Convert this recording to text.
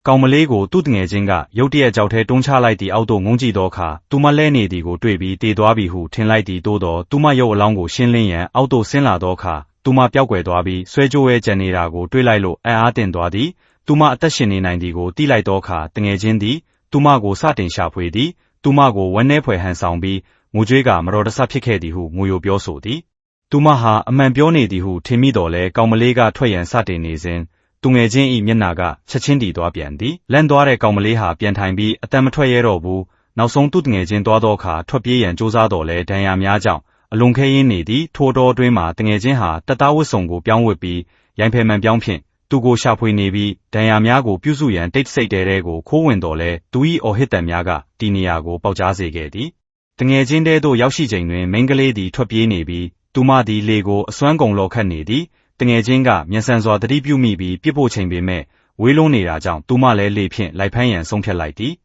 ကောင်မလေးကိုသူ့တငယ်ချင်းကရုတ်တရက်ကြောက်ထဲတွန်းချလိုက်သည့်အောက်သို့ငုံကြည့်သောအခါသူမလဲနေသည်ကိုတွေ့ပြီးတေသွားပြီဟုထင်လိုက်သည်သို့သောသူမရုပ်အလောင်းကိုရှင်းလင်းရန်အောက်သို့ဆင်းလာသောအခါသူမပျောက်ကွယ်သွားပြီးဆွဲကြိုးရဲကျန်နေတာကိုတွေ့လိုက်လို့အံ့အားသင့်သွားသည်သူမအသက်ရှင်နေနိုင်သည်ကိုသိလိုက်သောအခါတငယ်ချင်းသည်သူမကိုစတင်ရှာဖွေသည်သူမကိုဝမ်းနည်းဖွယ်ဟန်ဆောင်ပြီးငိုကြွေးကမတော်တဆဖြစ်ခဲ့သည်ဟုငိုယိုပြောဆိုသည်သူမဟာအမှန်ပြောနေသည်ဟုထင်မိတော်လဲကောင်မလေးကထွက်ရန်စတင်နေစဉ်သူငယ်ချင်း၏မျက်နှာကချက်ချင်းတည်သွားပြန်သည်လန့်သွားတဲ့ကောင်မလေးဟာပြန်ထိုင်ပြီးအတန်မထွက်ရဲတော့ဘူးနောက်ဆုံးသူ့တငယ်ချင်းသွားသောအခါထွက်ပြေးရန်ကြိုးစားတော်လဲဒဏ်ရာများကြောင့်အလွန်ခဲရင်းနေသည်ထိုတော်အတွင်းမှာတငယ်ချင်းဟာတပ်သားဝတ်စုံကိုပြောင်းဝတ်ပြီးရိုင်ဖယ်မှန်ပြောင်းဖြင့်သူကိုရှာဖွေနေပြီးဒဏ်ရာများကိုပြုစုရန်တိတ်ဆိတ်တဲကိုခိုးဝင်တော်လဲသူ၏အော်ဟစ်တံများကတီနေရာကိုပေါက်ကြားစေခဲ့သည်တငယ်ချင်းတဲသို့ရောက်ရှိချိန်တွင်မိန်းကလေးသည်ထွက်ပြေးနေပြီးသူမသည်လေကိုအစွမ်းကုန်လော်ခတ်နေသည်တငယ်ချင်းကမျက်စံစွာသတိပြုမိပြီးပြစ်ဖို့ချိန်ပေမဲ့ဝေးလုံးနေတာကြောင့်သူမလည်းလေဖြင့်လိုက်ဖမ်းရန်ဆုံးဖြတ်လိုက်သည်